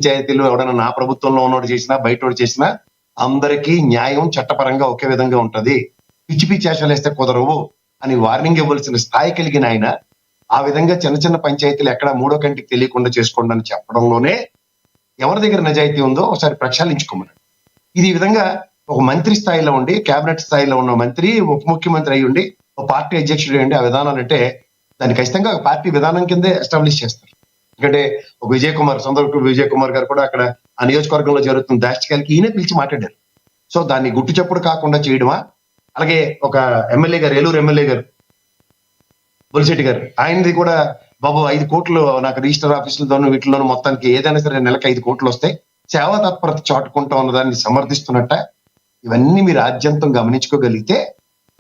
పంచాయతీలు ఎవడన్నా నా ప్రభుత్వంలో ఉన్నోడు చేసినా బయటోడు చేసినా అందరికీ న్యాయం చట్టపరంగా ఒకే విధంగా ఉంటది. పిచ్చి పిచ్చి ఆశలు వేస్తే కుదరవు అని వార్నింగ్ ఇవ్వాల్సిన స్థాయి కలిగిన ఆయన ఆ విధంగా చిన్న చిన్న పంచాయతీలు ఎక్కడ మూడో కంటికి తెలియకుండా చేసుకోండి అని చెప్పడంలోనే ఎవరి దగ్గర నిజాయితీ ఉందో ఒకసారి ప్రక్షాళించుకోమని. ఇది ఈ విధంగా ఒక మంత్రి స్థాయిలో ఉండి కేబినెట్ స్థాయిలో ఉన్న మంత్రి ఉప ముఖ్యమంత్రి అయ్యి ఉండి ఒక పార్టీ అధ్యక్షుడు అయ్యండి ఆ విధానాలు అంటే దాన్ని ఖచ్చితంగా పార్టీ విధానం కిందే ఎస్టాబ్లిష్ చేస్తారు. ఎందుకంటే ఒక విజయ్ కుమార్ సొంత విజయ్ కుమార్ గారు కూడా అక్కడ ఆ నియోజకవర్గంలో జరుగుతున్న దాష్టికాలకి ఈయనే పిలిచి మాట్లాడారు. సో దాన్ని గుట్టు చప్పుడు కాకుండా చేయడమా, అలాగే ఒక ఎమ్మెల్యే గారు ఏలూరు ఎమ్మెల్యే గారు బొలిశెట్టి గారు ఆయనది కూడా బాబు 5 కోట్లు నాకు రిజిస్టర్ ఆఫీసులతోనూ వీటిలోనూ మొత్తానికి ఏదైనా సరే నెలకు 5 కోట్లు వస్తాయి సేవా తత్పరత చాటుకుంటా ఉన్న దాన్ని సమర్థిస్తున్నట్ట. ఇవన్నీ మీరు ఆద్యంతం గమనించుకోగలిగితే,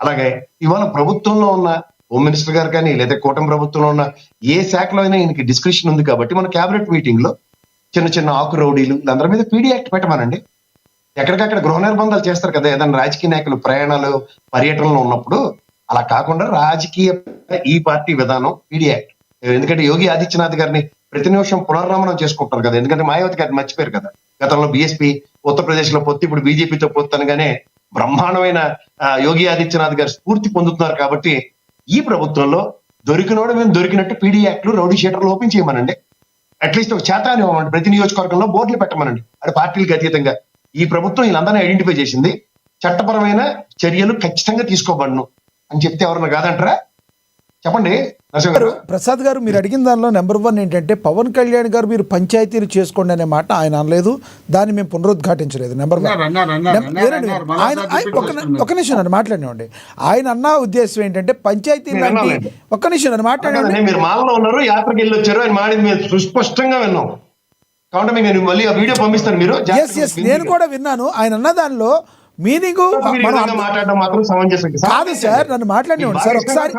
అలాగే ఇవాళ ప్రభుత్వంలో ఉన్న హోమ్ మినిస్టర్ గారు కానీ లేదా కూటమి ప్రభుత్వంలో ఉన్న ఏ శాఖలో అయినా ఈయనకి డిస్క్రిప్షన్ ఉంది కాబట్టి మన కేబినెట్ మీటింగ్ లో చిన్న చిన్న ఆకు రౌడీలు అందరి మీద పీడీ యాక్ట్ పెట్టమనండి. ఎక్కడికక్కడ గృహ నిర్బంధాలు చేస్తారు కదా ఏదైనా రాజకీయ నాయకులు ప్రయాణాలు పర్యటనలో ఉన్నప్పుడు. అలా కాకుండా రాజకీయ ఈ పార్టీ విధానం పీడీ యాక్ట్. ఎందుకంటే యోగి ఆదిత్యనాథ్ గారిని ప్రతి నిమిషం పునర్నామనం చేసుకుంటారు కదా, ఎందుకంటే మాయావతి గారిని మర్చిపోయారు కదా. గతంలో బీఎస్పీ ఉత్తరప్రదేశ్ లో పొత్తు, ఇప్పుడు బీజేపీతో పొత్తు అనగానే బ్రహ్మాండమైన యోగి ఆదిత్యనాథ్ గారు స్ఫూర్తి పొందుతున్నారు. కాబట్టి ఈ ప్రభుత్వంలో దొరికినోడు మేము దొరికినట్టు పీడీ యాక్ట్లు రౌడీ షీటర్లు ఓపెన్ చేయమనండి. అట్లీస్ట్ ఒక చేతాన్ని ఇవ్వమండి, ప్రతి నియోజకవర్గంలో బోర్డులు పెట్టమనండి. అది పార్టీలకు అతీతంగా ఈ ప్రభుత్వం వీళ్ళందరినీ ఐడెంటిఫై చేసింది, చట్టపరమైన చర్యలు ఖచ్చితంగా తీసుకోబడను అని చెప్తే ఎవరన్నా కాదంటారా? చెప్పండి ప్రసాద్ గారు. మీరు అడిగిన దానిలో నెంబర్ 1 ఏంటంటే పవన్ కళ్యాణ్ గారు మీరు పంచాయతీలు చేసుకోండి అనే మాట ఆయన అనలేదు, దాన్ని మేము పునరుద్ఘాటించలేదు. నెంబర్ 1 ఆయన ఒక నిమిషం నన్ను మాట్లాడినండి. ఆయన అన్న ఉద్దేశం ఏంటంటే పంచాయతీ ఒక్క నిమిషం నన్ను మాట్లాడండి. మీరు మాల్లో ఉన్నారు, యాత్రకి వెళ్ళి వచ్చారు, ఆయన మాడింది మేము సుస్పష్టంగా విన్నాం. కాబట్టి నేను మళ్ళీ ఆ వీడియో పంపిస్తాను, మీరు నేను కూడా విన్నాను. ఆయన అన్న దానిలో మీనింగ్ కాదు సార్, నన్ను మాట్లాడినండి సార్ ఒకసారి.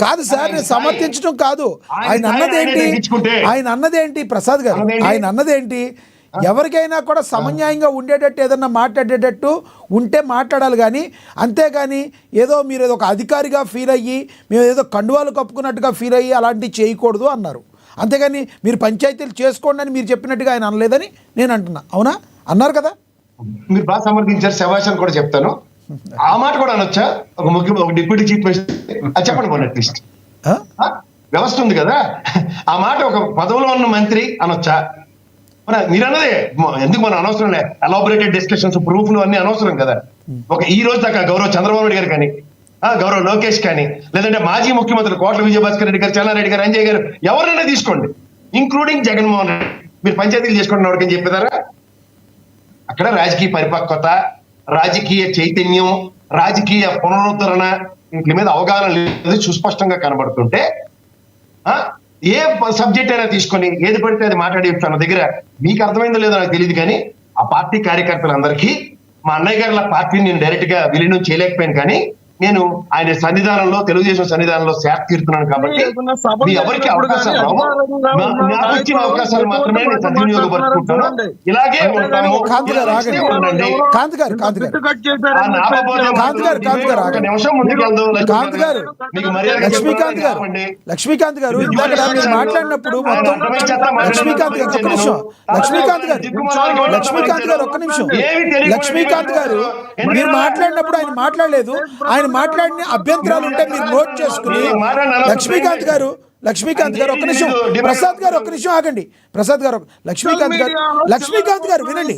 కాదు సార్, నేను సమర్థించడం కాదు. ఆయన అన్నదేంటి ప్రసాద్ గారు, ఆయన అన్నదేంటి ఎవరికైనా కూడా సమన్యాయంగా ఉండేటట్టు ఏదన్నా మాట్లాడేటట్టు ఉంటే మాట్లాడాలి. కానీ అంతేగాని ఏదో మీరు ఏదో ఒక అధికారిగా ఫీల్ అయ్యి మేము ఏదో కండువాలు కప్పుకున్నట్టుగా ఫీల్ అయ్యి అలాంటివి చేయకూడదు అన్నారు. అంతేగాని మీరు పంచాయతీలు చేసుకోండి అని మీరు చెప్పినట్టుగా ఆయన అనలేదని నేను అంటున్నా. అవునా? అన్నారు కదా, మీరు బాగా సమర్థించారు. శభాష్ కూడా చెప్తాను. ఆ మాట కూడా అనొచ్చా? ఒక డిప్యూటీ చీఫ్ మినిస్టర్ చెప్పండి పోనీ, అట్లీస్ట్ వ్యవస్థ ఉంది కదా, ఆ మాట ఒక పదవిలో ఉన్న మంత్రి అనొచ్చా? మన మీరు అన్నదే ఎందుకు మనం అనవసరం లే, ఎలాబొరేటెడ్ డిస్కషన్స్ ప్రూఫ్లు అన్ని అనవసరం కదా. ఒక ఈ రోజు దాకా గౌరవ చంద్రబాబు నాయుడు గారు కానీ, గౌరవ లోకేష్ కానీ, లేదంటే మాజీ ముఖ్యమంత్రులు కోట్ల విజయభాస్కర్ రెడ్డి గారు, చెన్నారెడ్డి గారు, అంజయ్ గారు, ఎవరైనా తీసుకోండి, ఇంక్లూడింగ్ జగన్మోహన్ రెడ్డి, మీరు పంచాయతీలు చేసుకోండి ఎవరికని చెప్పేదారా? అక్కడ రాజకీయ పరిపక్వత, రాజకీయ చైతన్యం, రాజకీయ పునరుద్ధరణ వీటి మీద అవగాహన లేదు సుస్పష్టంగా కనబడుతుంటే ఏ సబ్జెక్ట్ అయినా తీసుకొని ఏది పడితే అది మాట్లాడి తన దగ్గర మీకు అర్థమైందో లేదో నాకు తెలియదు. కానీ ఆ పార్టీ కార్యకర్తలందరికీ మా అన్నయ్య గారి పార్టీని నేను డైరెక్ట్ గా విలీనం చేయలేకపోయాను, కానీ నేను ఆయన సన్నిధానంలో తెలుగుదేశం సన్నిధానంలో సేవ తీరుతున్నాను. కాబట్టి మీ ఎవరికి అవకాశాలు రావు, నాకు వచ్చిన అవకాశాలు మాత్రమే నేను సద్వినియోగపరుచుకుంటాను. ఇలాగే ఉంటాము. నిమిషం ముందుకెళ్దాం. మీకు మర్యాద లక్ష్మీకాంత్ గారు ఇందాక మీరు మాట్లాడినప్పుడు మొత్తం లక్ష్మీకాంత్ గారు ఒక్క నిమిషం. లక్ష్మీకాంత్ గారు మీరు మాట్లాడినప్పుడు ఆయన మాట్లాడలేదు. ఆయన మాట్లాడిన అభ్యంతరాలు ఉంటే మీరు నోట్ చేసుకుని లక్ష్మీకాంత్ గారు ఒక్క నిమిషం. ప్రసాద్ గారు ఒక్క నిమిషం ఆగండి. ప్రసాద్ గారు లక్ష్మీకాంత్ గారు వినండి.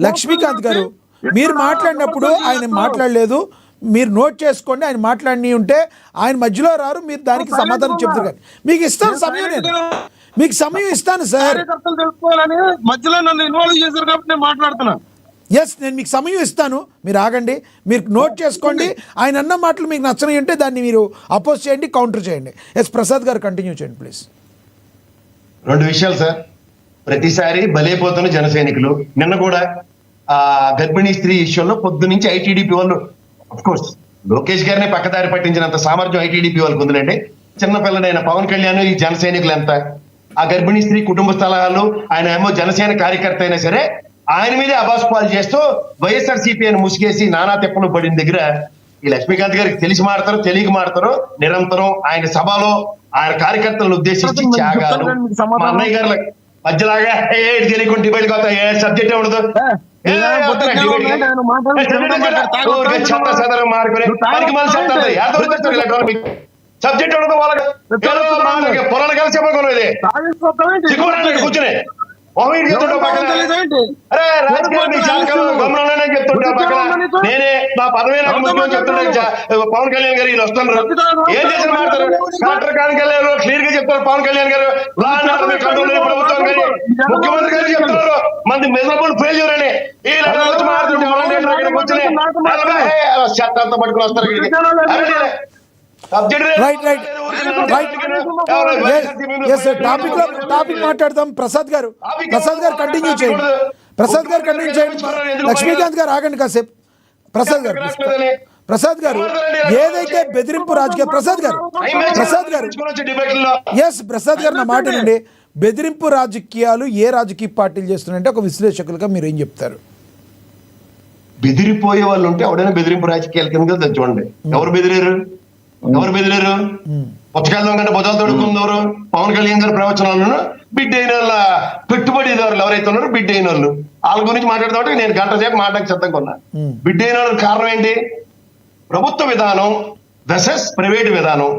లక్ష్మీకాంత్ గారు మీరు మాట్లాడినప్పుడు ఆయన మాట్లాడలేదు, మీరు నోట్ చేసుకోండి. ఆయన మాట్లాడి ఉంటే ఆయన మధ్యలో రారు, మీరు దానికి సమాధానం చెప్తారు. కానీ మీకు ఇస్తాను సమయం, నేను మీకు సమయం ఇస్తాను సార్. మధ్యలో నన్ను ఇన్వాల్వ్ చేశారు కాబట్టి నేను మాట్లాడుతున్నాను. ఎస్, నేను మీకు సమయం ఇస్తాను, మీరు ఆగండి, మీరు నోట్ చేసుకోండి. ఆయన అన్న మాటలు మీకు నచ్చని ఉంటే దాన్ని మీరు అపోజ్ చేయండి, కౌంటర్ చేయండి. ఎస్ ప్రసాద్ గారు కంటిన్యూ చేయండి ప్లీజ్. 2 విషయాలు సార్. ప్రతిసారి బలైపోతున్న జన సైనికులు. నిన్న కూడా ఆ గర్భిణీ స్త్రీ విషయంలో పొద్దు నుంచి ఐటీడీపీ వాళ్ళు, అఫ్ కోర్స్ లోకేష్ గారిని పక్కదారి పట్టించినంత సామర్థ్యం ఐటీడీపీ వాళ్ళకు ఉందండి. చిన్నపిల్లడైన పవన్ కళ్యాణ్ ఈ జన సైనికులు ఎంత, ఆ గర్భిణీ స్త్రీ కుటుంబ స్థలాలు, ఆయన ఏమో జనసేన కార్యకర్త అయినా సరే ఆయన మీదే అబాస్పాలు చేస్తూ వైఎస్ఆర్సీపీ అని ముసిగేసి నానా తెప్పలు పడిన దగ్గర ఈ లక్ష్మీకాంత్ గారికి తెలిసి మాడతారు, తెలియక మాడతారు. నిరంతరం ఆయన సభలో ఆయన కార్యకర్తలను ఉద్దేశించి త్యాగాలు, మా అన్నయ్య గారు మధ్యలాగా ఏది తెలియకుండా డిబేట్ కొత్త ఏ సబ్జెక్ట్ ఉండదు చెత్త చెదరం మారుకుని పనికి మళ్ళీ చెప్తారు సబ్జెక్ట్ ఉండదు వాళ్ళకి పొలాలు కలిసి చెప్పనుకున్నది కూర్చుని అరే రాజకీయాలు గమనంలోనే చెప్తుంటా పక్కన నేనే నా పదవే నాకు ముఖ్యం చెప్తుండే పవన్ కళ్యాణ్ గారు వీళ్ళు వస్తున్నారు ఏం చేసి మాట్లాడతారు డాక్టర్ పవన్ కళ్యాణ్ క్లియర్ గా చెప్తారు పవన్ కళ్యాణ్ గారు లా అండ్ ఆర్డర్ కంట్రోల్ ప్రభుత్వం కానీ ముఖ్యమంత్రి గారు చెప్తున్నారు మంది మెజరబుల్ ఫెయిల్యూర్ అని ఈ లెటర్ వచ్చి మాట్లాడుతుంటే కూర్చుని చెత్త పట్టుకుని వస్తారు టాపిక్ మాట్లాడదాం. ప్రసాద్ గారు కంటిన్యూ చేయండి. లక్ష్మీకాంత్ గారు ఆగండి కాసేపు. ప్రసాద్ గారు ఏదైతే బెదిరింపు రాజకీయ ప్రసాద్ గారు నా మాట నుండి బెదిరింపు రాజకీయాలు ఏ రాజకీయ పార్టీలు చేస్తున్నాయంటే ఒక విశ్లేషకులుగా మీరు ఏం చెప్తారు? బెదిరిపోయే వాళ్ళు ఉంటే ఎవడైనా బెదిరింపు రాజకీయాల కింద చూడండి. ఎవరు బెదిరారు పుస్తకాలు కంటే భుజాలు తొడుక్కున్నారు పవన్ కళ్యాణ్ గారి ప్రవచనాలను బిడ్ అయిన వాళ్ళ పెట్టుబడిదారులు ఎవరైతే ఉన్నారో బిడ్ అయిన వాళ్ళు వాళ్ళ గురించి మాట్లాడుతూ నేను గంట సేపు మాట్లాడి సిద్ధంగా ఉన్నా. బిడ్ అయిన వాళ్ళకి కారణం ఏంటి? ప్రభుత్వ విధానం వెసెస్ ప్రైవేటు విధానం.